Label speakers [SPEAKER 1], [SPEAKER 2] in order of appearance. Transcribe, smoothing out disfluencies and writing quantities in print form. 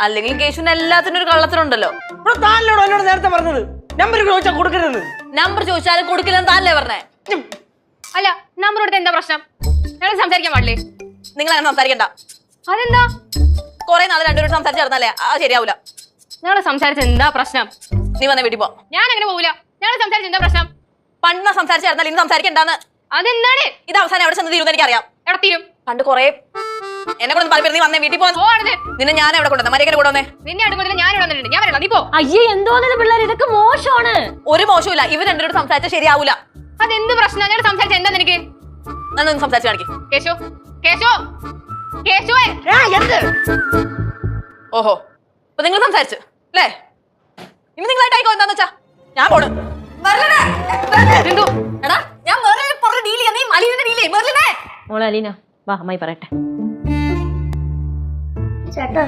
[SPEAKER 1] അല്ലെങ്കിൽ കേശുവിന് എല്ലാത്തിനും ഒരു കള്ളത്തിനുണ്ടല്ലോ.
[SPEAKER 2] താനോട് എന്നോട് നേരത്തെ പറഞ്ഞത് നമ്പർ ചോദിച്ചാൽ കൊടുക്കരുത്.
[SPEAKER 1] നമ്പർ ചോദിച്ചാലും കൊടുക്കില്ലെന്ന് താനല്ലേ പറഞ്ഞേ?
[SPEAKER 3] അല്ല, നമ്പർ കൊടുത്ത എന്താ പ്രശ്നം? ഞങ്ങൾ സംസാരിക്കാൻ പാടില്ലേ?
[SPEAKER 1] നിങ്ങൾ അങ്ങനെ സംസാരിക്കണ്ട.
[SPEAKER 3] അതെന്താ?
[SPEAKER 1] കുറെ നാളെ രണ്ടുപേരും സംസാരിച്ച് നടന്നാലേ ശരിയാവൂല.
[SPEAKER 3] ഞങ്ങൾ സംസാരിച്ച എന്താ പ്രശ്നം?
[SPEAKER 1] നീ വന്നേ വീട്ടിൽ പോ.
[SPEAKER 3] ഞാൻ അങ്ങനെ പോവില്ല. ഞങ്ങൾ സംസാരിച്ച എന്താ പ്രശ്നം?
[SPEAKER 1] പണ്ട് സംസാരിച്ച് നടന്നാൽ ഇനി സംസാരിക്കണ്ടാന്ന്.
[SPEAKER 3] അതെന്താണ്?
[SPEAKER 1] ഇത് അവസാനം എവിടെ ചെന്ന് തീരുമെന്ന് എനിക്കറിയാം.
[SPEAKER 3] എവിടെ തീരും?
[SPEAKER 1] പണ്ട് കുറെ എന്നെ കൊണ്ട് പലപ്പോഴും നീ വന്നേ വീട്ടിൽ
[SPEAKER 3] പോവാണ്.
[SPEAKER 1] നിന്നെ ഞാൻ എവിടെ കൊണ്ടുവന്നേ? മര്യാദ കൂടെ വന്നേ.
[SPEAKER 3] നിന്നെ അടുപ്പത്തിൽ ഞാൻ ഇവിടെ വന്നിട്ടുണ്ട്. ഞാൻ വരണം. നീ പോ.
[SPEAKER 4] അയ്യേ, എന്തോന്നത് പിള്ളേർ, ഇതൊക്കെ മോശമാണ്.
[SPEAKER 1] ഒരു മോശമില്ല. ഇവർ രണ്ടുപേരും സംസാരിച്ചാൽ ശരിയാവൂല.
[SPEAKER 3] അതെന്ത് പ്രശ്നം? ഞങ്ങൾ സംസാരിച്ച എന്താ നിനക്ക്?
[SPEAKER 1] നന്നൊന്ന് സംസാരിച്ച് കാണിക്കും.
[SPEAKER 3] കേശു, കേശു, കേശുവേ.
[SPEAKER 1] ഓഹോ, അപ്പൊ നിങ്ങൾ സംസാരിച്ചു അല്ലേ? ഇനി നിങ്ങളായിട്ടായിക്കോ. എന്താന്ന് വെച്ചാ ഞാൻ പോണ്. എടാ, ഞാൻ വേറെ ഡീൽ ചെയ്യാം. നീ മലീനെ ഡീൽ ചെയ്യും.
[SPEAKER 4] മോളെ അലീന വാ, അമ്മായി പറയട്ടെ.
[SPEAKER 5] ചേട്ടാ